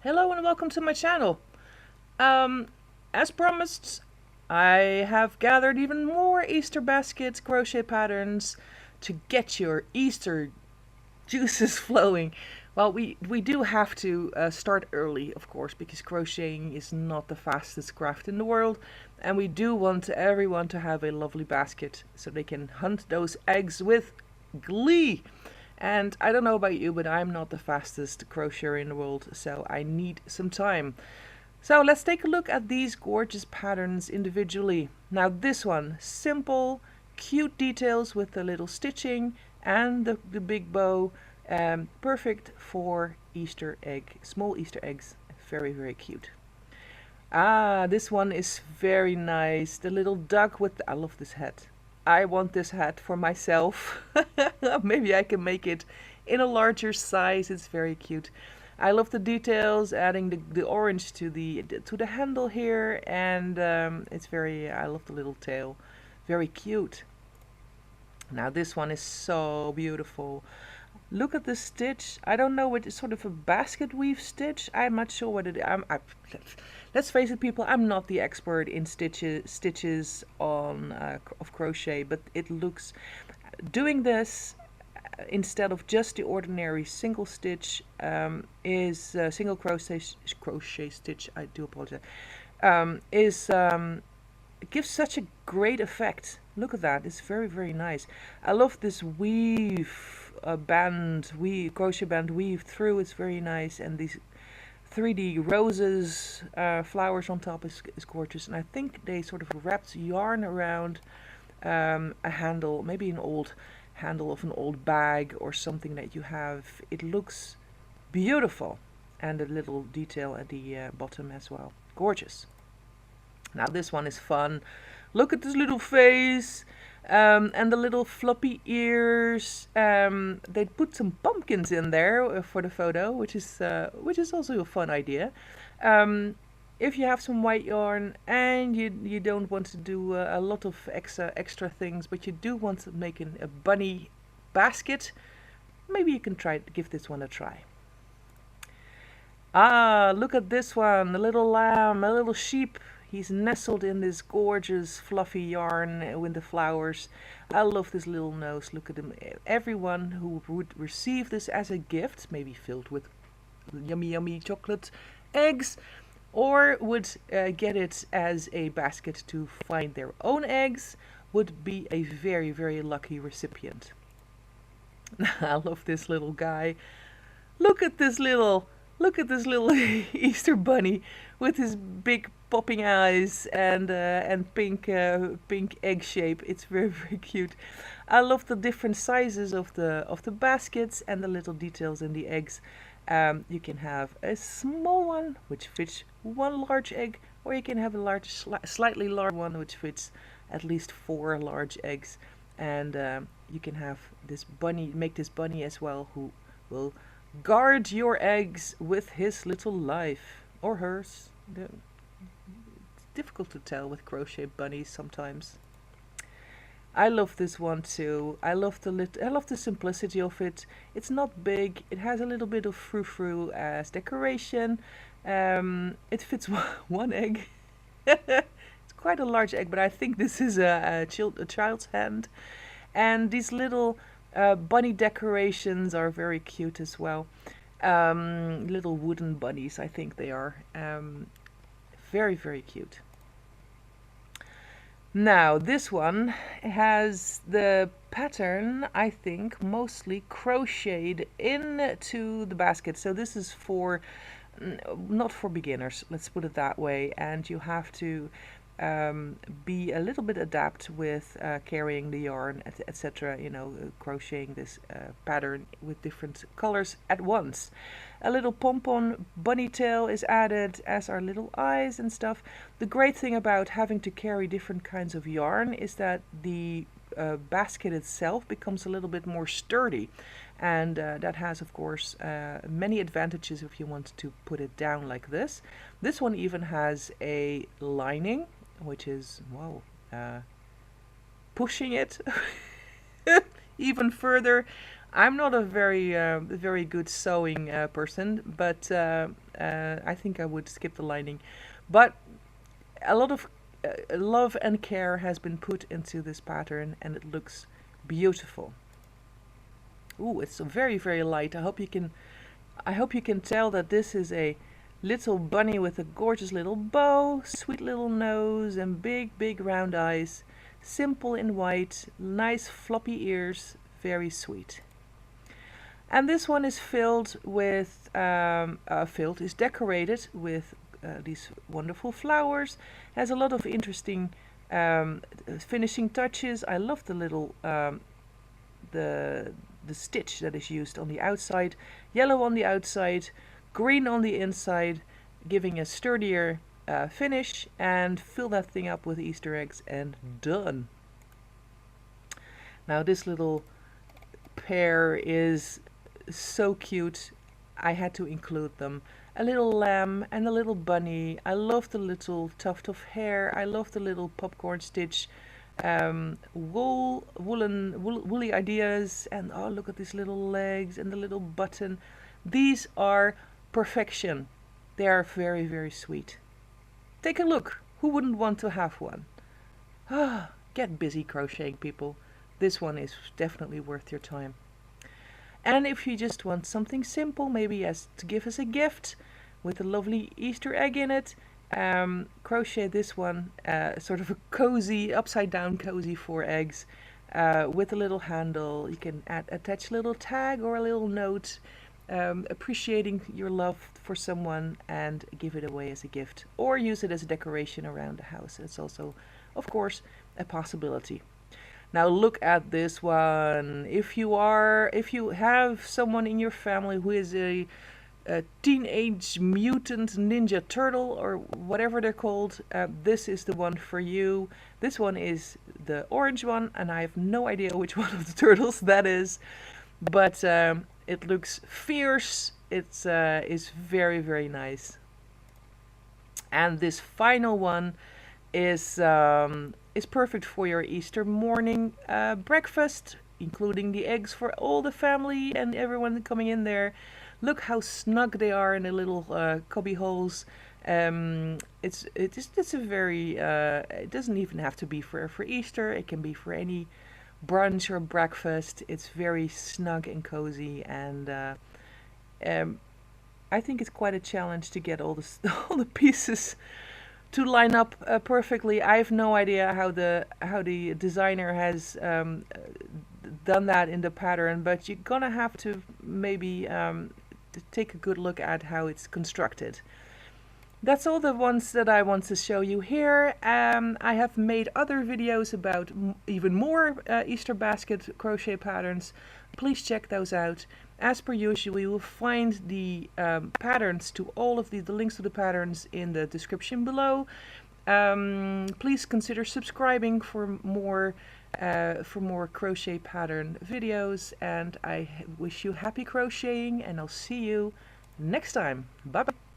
Hello and welcome to my channel. Um, as promised, I have gathered even more Easter Basket Crochet Patterns to get your Easter juices flowing. Well, we do have to start early, of course, because crocheting is not the fastest craft in the world, and we do want everyone to have a lovely basket so they can hunt those eggs with glee. And I don't know about you, but I'm not the fastest crocheter in the world, so I need some time. So let's take a look at these gorgeous patterns individually. Now this one, simple, cute details with the little stitching and the big bow. Perfect for Easter egg, small Easter eggs. Very, very cute. Ah, this one is very nice. The little duck with I love this hat. I want this hat for myself. Maybe I can make it in a larger size. It's very cute. I love the details, adding the orange to the handle here, and it's very. I love the little tail. Very cute. Now this one is so beautiful. Look at the stitch. I don't know what it's sort of a basket weave stitch. I'm not sure what it is. Let's face it, people. I'm not the expert in stitches on of crochet, but it looks. Doing this instead of just the ordinary single stitch is single crochet stitch. I do apologize. Is it gives such a great effect. Look at that. It's very, very nice. I love this weave crochet band weave through. It's very nice. And these 3D roses, flowers on top is gorgeous. And I think they sort of wrapped yarn around a handle, maybe an old handle of an old bag or something that you have. It looks beautiful. And a little detail at the bottom as well. Gorgeous. Now this one is fun. Look at this little face and the little floppy ears. They put some pumpkins in there for the photo, which is also a fun idea. If you have some white yarn and you don't want to do a lot of extra things, but you do want to make a bunny basket, maybe you can give this one a try. Ah, look at this one, a little lamb, a little sheep. He's nestled in this gorgeous fluffy yarn with the flowers. I love this little nose. Look at him. Everyone who would receive this as a gift, maybe filled with yummy, yummy chocolate eggs, or would get it as a basket to find their own eggs, would be a very, very lucky recipient. I love this little guy. Look at this little Easter bunny with his big popping eyes and pink egg shape. It's very, very cute. I love the different sizes of the baskets and the little details in the eggs. You can have a small one which fits one large egg, or you can have a slightly large one which fits at least 4 large eggs. And you can have make this bunny as well, who will guard your eggs with his little life, or hers. It's difficult to tell with crochet bunnies sometimes. I love this one too. I love the simplicity of it. It's not big. It has a little bit of frou-frou as decoration. It fits one egg. It's quite a large egg, but I think this is a child's hand. And these little bunny decorations are very cute as well. Little wooden bunnies, I think they are. Very, very cute. Now, this one has the pattern, I think, mostly crocheted into the basket. So this is for, not for beginners, let's put it that way. And you have to be a little bit adept with carrying the yarn, etc. Crocheting this pattern with different colors at once. A little pom-pom bunny tail is added, as are little eyes and stuff. The great thing about having to carry different kinds of yarn is that the basket itself becomes a little bit more sturdy, and that has, of course, many advantages if you want to put it down like this. This one even has a lining, which is, wow, pushing it even further. I'm not a very good sewing person, but I think I would skip the lining. But a lot of love and care has been put into this pattern, and it looks beautiful. Ooh, it's very light. I hope you can tell that this is a little bunny with a gorgeous little bow, sweet little nose, and big round eyes. Simple in white, nice floppy ears, very sweet. And this one is filled with, is decorated with these wonderful flowers. Has a lot of interesting finishing touches. I love the little the stitch that is used on the outside, yellow on the outside, green on the inside, giving a sturdier finish, and fill that thing up with Easter eggs and done. Now this little pair is so cute. I had to include them. A little lamb and a little bunny. I love the little tuft of hair. I love the little popcorn stitch. Woolly ideas, and oh, look at these little legs and the little button. These are perfection. They are very sweet. Take a look. Who wouldn't want to have one? Ah, get busy crocheting, people. This one is definitely worth your time. And if you just want something simple, maybe as to give as a gift with a lovely Easter egg in it, crochet this one, sort of a cozy, upside down cozy 4 eggs with a little handle. You can attach a little tag or a little note appreciating your love for someone and give it away as a gift, or use it as a decoration around the house. It's also, of course, a possibility. Now look at this one. If you have someone in your family who is a teenage mutant ninja turtle or whatever they're called, this is the one for you. This one is the orange one, and I have no idea which one of the turtles that is, but it looks fierce. It's is very nice. And this final one is perfect for your Easter morning breakfast, including the eggs for all the family and everyone coming in there. Look how snug they are in the little cubby holes. It's a very it doesn't even have to be for Easter. It can be for any brunch or breakfast. It's very snug and cozy, and I think it's quite a challenge to get all the pieces to line up perfectly. I have no idea how the designer has done that in the pattern, but you're gonna have to maybe to take a good look at how it's constructed. That's all the ones that I want to show you here. I have made other videos about even more Easter basket crochet patterns. Please check those out. As per usual, you will find the patterns to all of the links to the patterns in the description below. Please consider subscribing for more crochet pattern videos, and I wish you happy crocheting, and I'll see you next time. Bye bye.